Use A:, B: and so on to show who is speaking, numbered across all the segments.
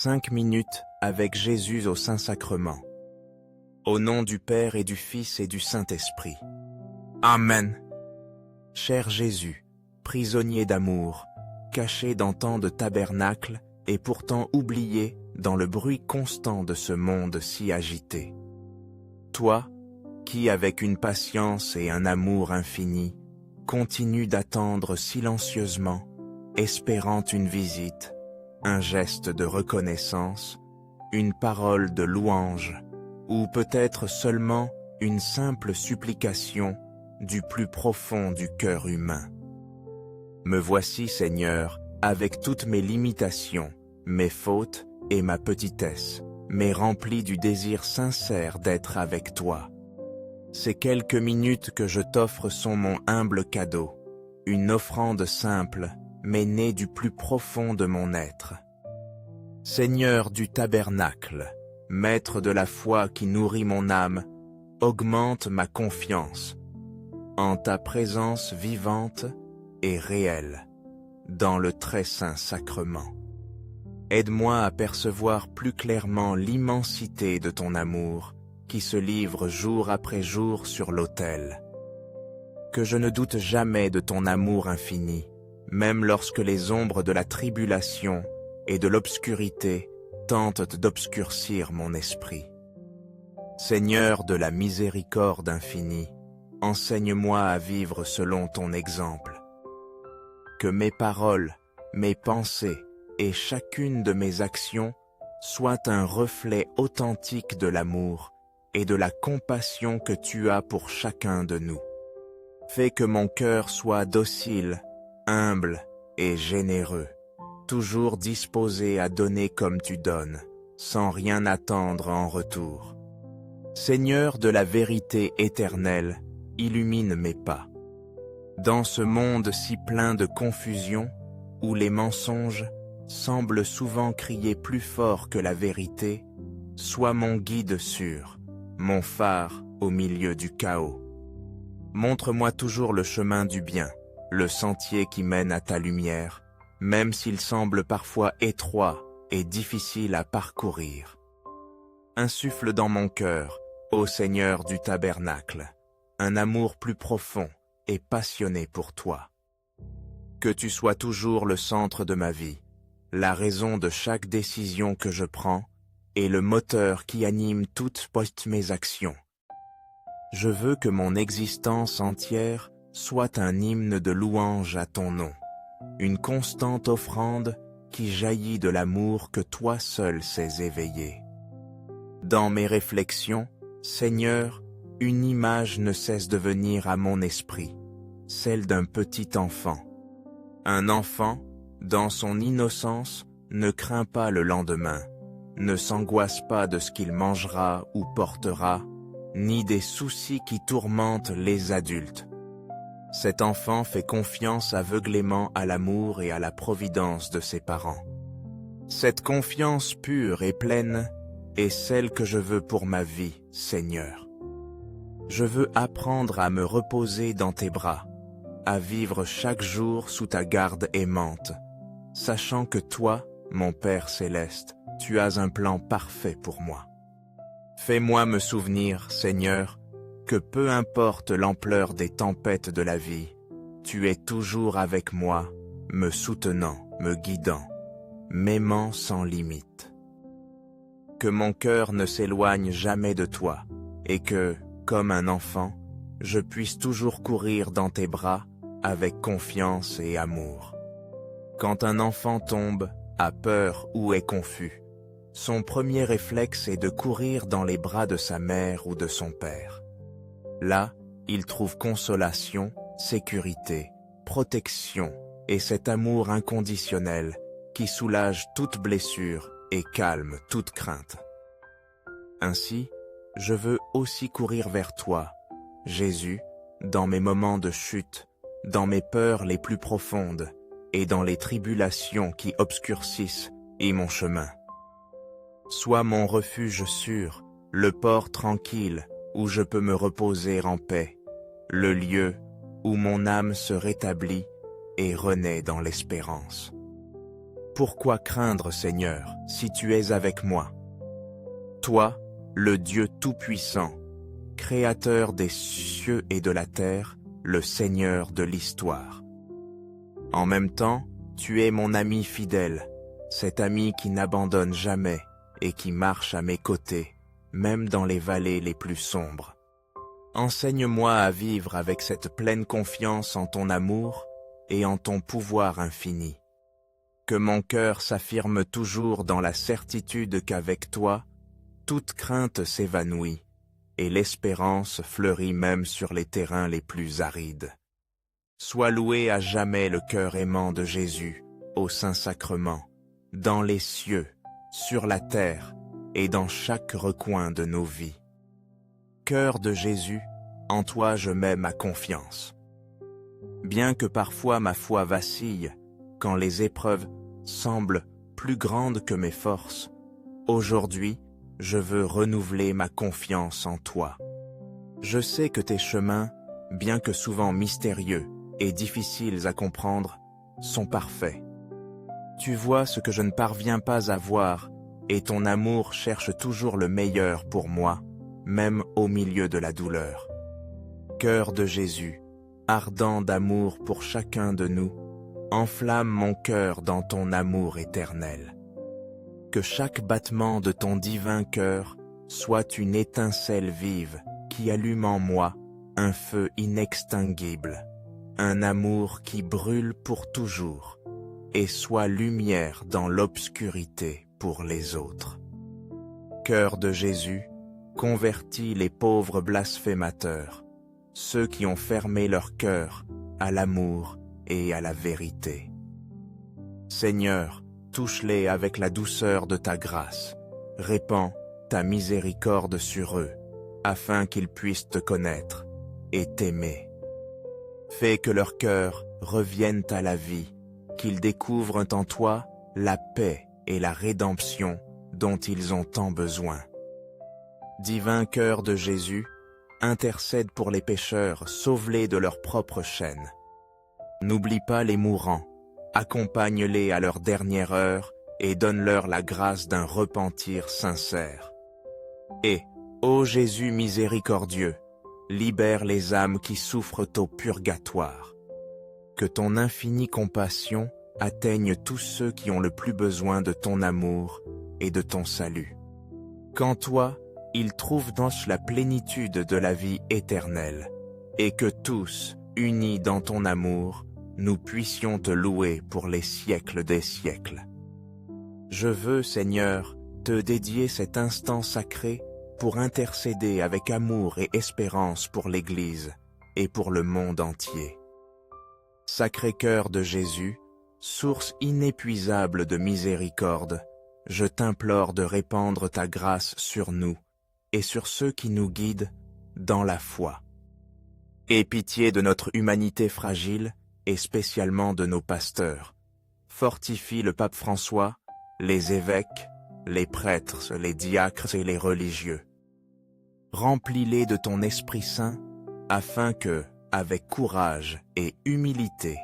A: 5 minutes avec Jésus au Saint-Sacrement. Au nom du Père et du Fils et du Saint-Esprit. Amen. Cher Jésus, prisonnier d'amour, caché dans tant de tabernacles et pourtant oublié dans le bruit constant de ce monde si agité. Toi, qui avec une patience et un amour infini, continue d'attendre silencieusement, espérant une visite, un geste de reconnaissance, une parole de louange, ou peut-être seulement une simple supplication du plus profond du cœur humain. Me voici, Seigneur, avec toutes mes limitations, mes fautes et ma petitesse, mais rempli du désir sincère d'être avec toi. Ces quelques minutes que je t'offre sont mon humble cadeau, une offrande simple, mais née du plus profond de mon être. Seigneur du tabernacle, Maître de la foi qui nourrit mon âme, augmente ma confiance en ta présence vivante et réelle dans le très saint sacrement. Aide-moi à percevoir plus clairement l'immensité de ton amour qui se livre jour après jour sur l'autel. Que je ne doute jamais de ton amour infini, même lorsque les ombres de la tribulation et de l'obscurité tentent d'obscurcir mon esprit. Seigneur de la miséricorde infinie, enseigne-moi à vivre selon ton exemple. Que mes paroles, mes pensées et chacune de mes actions soient un reflet authentique de l'amour et de la compassion que tu as pour chacun de nous. Fais que mon cœur soit docile, humble et généreux, toujours disposé à donner comme tu donnes, sans rien attendre en retour. Seigneur de la vérité éternelle, illumine mes pas. Dans ce monde si plein de confusion, où les mensonges semblent souvent crier plus fort que la vérité, sois mon guide sûr, mon phare au milieu du chaos. Montre-moi toujours le chemin du bien, le sentier qui mène à ta lumière, même s'il semble parfois étroit et difficile à parcourir. Insuffle dans mon cœur, ô Seigneur du tabernacle, un amour plus profond et passionné pour toi. Que tu sois toujours le centre de ma vie, la raison de chaque décision que je prends et le moteur qui anime toutes mes actions. Je veux que mon existence entière soit un hymne de louange à ton nom, une constante offrande qui jaillit de l'amour que toi seul sais éveiller. Dans mes réflexions, Seigneur, une image ne cesse de venir à mon esprit, celle d'un petit enfant. Un enfant, dans son innocence, ne craint pas le lendemain, ne s'angoisse pas de ce qu'il mangera ou portera, ni des soucis qui tourmentent les adultes. Cet enfant fait confiance aveuglément à l'amour et à la providence de ses parents. Cette confiance pure et pleine est celle que je veux pour ma vie, Seigneur. Je veux apprendre à me reposer dans tes bras, à vivre chaque jour sous ta garde aimante, sachant que toi, mon Père céleste, tu as un plan parfait pour moi. Fais-moi me souvenir, Seigneur, que peu importe l'ampleur des tempêtes de la vie, tu es toujours avec moi, me soutenant, me guidant, m'aimant sans limite. Que mon cœur ne s'éloigne jamais de toi, et que, comme un enfant, je puisse toujours courir dans tes bras avec confiance et amour. Quand un enfant tombe, a peur ou est confus, son premier réflexe est de courir dans les bras de sa mère ou de son père. Là, il trouve consolation, sécurité, protection et cet amour inconditionnel qui soulage toute blessure et calme toute crainte. Ainsi, je veux aussi courir vers toi, Jésus, dans mes moments de chute, dans mes peurs les plus profondes et dans les tribulations qui obscurcissent mon chemin. Sois mon refuge sûr, le port tranquille où je peux me reposer en paix, le lieu où mon âme se rétablit et renaît dans l'espérance. Pourquoi craindre, Seigneur, si tu es avec moi? Toi, le Dieu Tout-Puissant, Créateur des cieux et de la terre, le Seigneur de l'histoire. En même temps, tu es mon ami fidèle, cet ami qui n'abandonne jamais et qui marche à mes côtés, même dans les vallées les plus sombres. Enseigne-moi à vivre avec cette pleine confiance en ton amour et en ton pouvoir infini. Que mon cœur s'affirme toujours dans la certitude qu'avec toi, toute crainte s'évanouit et l'espérance fleurit même sur les terrains les plus arides. Sois loué à jamais le cœur aimant de Jésus, au Saint-Sacrement, dans les cieux, sur la terre et dans chaque recoin de nos vies. Cœur de Jésus, en toi je mets ma confiance. Bien que parfois ma foi vacille, quand les épreuves semblent plus grandes que mes forces, aujourd'hui, je veux renouveler ma confiance en toi. Je sais que tes chemins, bien que souvent mystérieux et difficiles à comprendre, sont parfaits. Tu vois ce que je ne parviens pas à voir, et ton amour cherche toujours le meilleur pour moi, même au milieu de la douleur. Cœur de Jésus, ardent d'amour pour chacun de nous, enflamme mon cœur dans ton amour éternel. Que chaque battement de ton divin cœur soit une étincelle vive qui allume en moi un feu inextinguible, un amour qui brûle pour toujours et soit lumière dans l'obscurité pour les autres. Cœur de Jésus, convertis les pauvres blasphémateurs, ceux qui ont fermé leur cœur à l'amour et à la vérité. Seigneur, touche-les avec la douceur de ta grâce, répands ta miséricorde sur eux, afin qu'ils puissent te connaître et t'aimer. Fais que leur cœur revienne à la vie, qu'ils découvrent en toi la paix et la rédemption dont ils ont tant besoin. Divin cœur de Jésus, intercède pour les pécheurs, sauve-les de leur propre chaîne. N'oublie pas les mourants, accompagne-les à leur dernière heure et donne-leur la grâce d'un repentir sincère. Et, ô Jésus miséricordieux, libère les âmes qui souffrent au purgatoire. Que ton infinie compassion atteigne tous ceux qui ont le plus besoin de ton amour et de ton salut. Qu'en toi, ils trouvent dans la plénitude de la vie éternelle, et que tous, unis dans ton amour, nous puissions te louer pour les siècles des siècles. Je veux, Seigneur, te dédier cet instant sacré pour intercéder avec amour et espérance pour l'Église et pour le monde entier. Sacré-Cœur de Jésus, source inépuisable de miséricorde, je t'implore de répandre ta grâce sur nous et sur ceux qui nous guident dans la foi. Aie pitié de notre humanité fragile et spécialement de nos pasteurs. Fortifie le pape François, les évêques, les prêtres, les diacres et les religieux. Remplis-les de ton Esprit Saint, afin que, avec courage et humilité,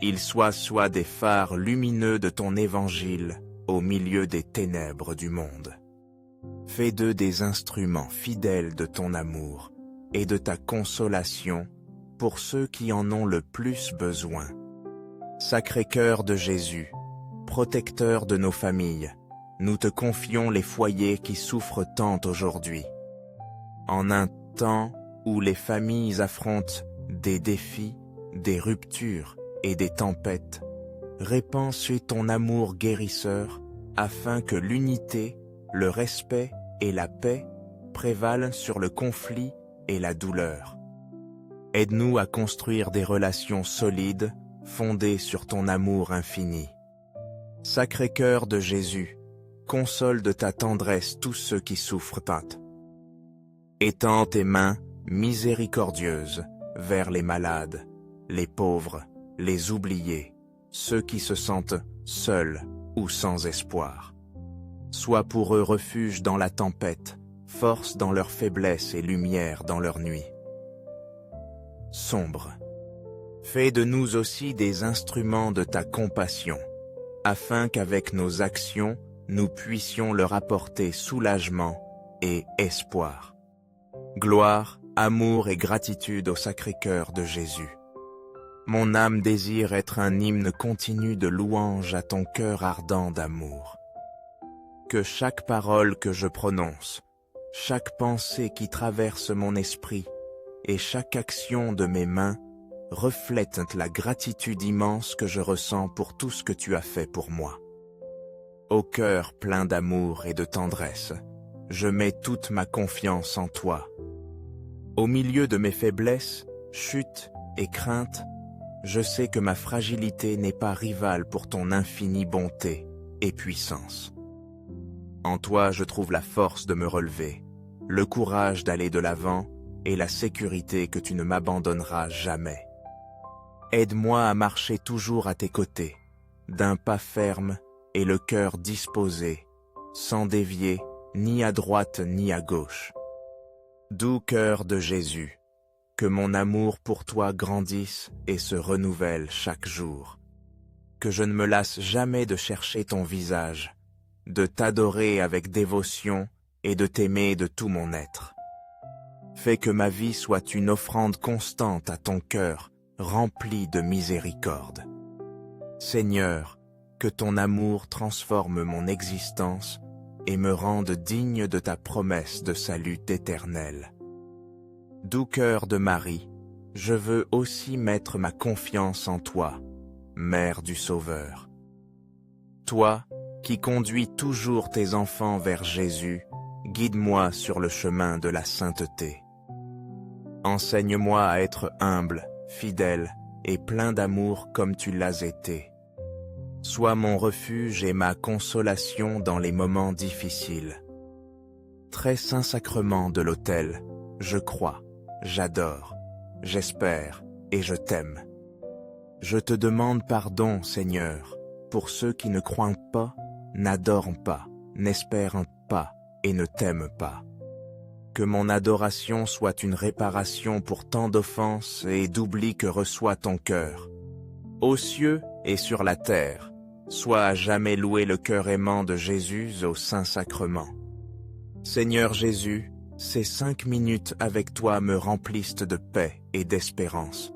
A: ils soient des phares lumineux de ton évangile au milieu des ténèbres du monde. Fais d'eux des instruments fidèles de ton amour et de ta consolation pour ceux qui en ont le plus besoin. Sacré-Cœur de Jésus, protecteur de nos familles, nous te confions les foyers qui souffrent tant aujourd'hui. En un temps où les familles affrontent des défis, des ruptures et des tempêtes, répands ton amour guérisseur afin que l'unité, le respect et la paix prévalent sur le conflit et la douleur. Aide-nous à construire des relations solides, fondées sur ton amour infini. Sacré-Cœur de Jésus, console de ta tendresse tous ceux qui souffrent tant. Étends tes mains miséricordieuses vers les malades, les pauvres, les oubliés, ceux qui se sentent seuls ou sans espoir. Sois pour eux refuge dans la tempête, force dans leur faiblesse et lumière dans leur nuit. Sombre. Fais de nous aussi des instruments de ta compassion, afin qu'avec nos actions, nous puissions leur apporter soulagement et espoir. Gloire, amour et gratitude au Sacré-Cœur de Jésus. Mon âme désire être un hymne continu de louange à ton cœur ardent d'amour. Que chaque parole que je prononce, chaque pensée qui traverse mon esprit et chaque action de mes mains reflètent la gratitude immense que je ressens pour tout ce que tu as fait pour moi. Au cœur plein d'amour et de tendresse, je mets toute ma confiance en toi. Au milieu de mes faiblesses, chutes et craintes, je sais que ma fragilité n'est pas rivale pour ton infinie bonté et puissance. En toi, je trouve la force de me relever, le courage d'aller de l'avant et la sécurité que tu ne m'abandonneras jamais. Aide-moi à marcher toujours à tes côtés, d'un pas ferme et le cœur disposé, sans dévier ni à droite ni à gauche. Doux cœur de Jésus, que mon amour pour toi grandisse et se renouvelle chaque jour. Que je ne me lasse jamais de chercher ton visage, de t'adorer avec dévotion et de t'aimer de tout mon être. Fais que ma vie soit une offrande constante à ton cœur, rempli de miséricorde. Seigneur, que ton amour transforme mon existence et me rende digne de ta promesse de salut éternel. Doux cœur de Marie, je veux aussi mettre ma confiance en toi, Mère du Sauveur. Toi, qui conduis toujours tes enfants vers Jésus, guide-moi sur le chemin de la sainteté. Enseigne-moi à être humble, fidèle et plein d'amour comme tu l'as été. Sois mon refuge et ma consolation dans les moments difficiles. Très saint sacrement de l'autel, je crois, j'adore, j'espère et je t'aime. Je te demande pardon, Seigneur, pour ceux qui ne croient pas, n'adorent pas, n'espèrent pas et ne t'aiment pas. Que mon adoration soit une réparation pour tant d'offenses et d'oubli que reçoit ton cœur. Aux cieux et sur la terre, sois à jamais loué le cœur aimant de Jésus au Saint-Sacrement. Seigneur Jésus, ces 5 minutes avec toi me remplissent de paix et d'espérance.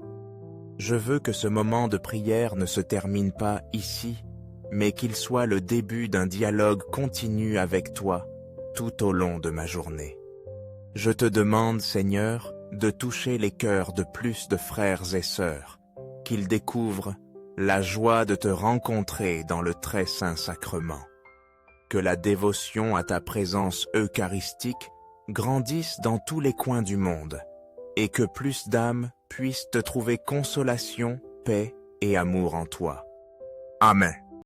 A: Je veux que ce moment de prière ne se termine pas ici, mais qu'il soit le début d'un dialogue continu avec toi tout au long de ma journée. Je te demande, Seigneur, de toucher les cœurs de plus de frères et sœurs, qu'ils découvrent la joie de te rencontrer dans le très saint sacrement. Que la dévotion à ta présence eucharistique grandisse dans tous les coins du monde, et que plus d'âmes puissent te trouver consolation, paix et amour en toi. Amen.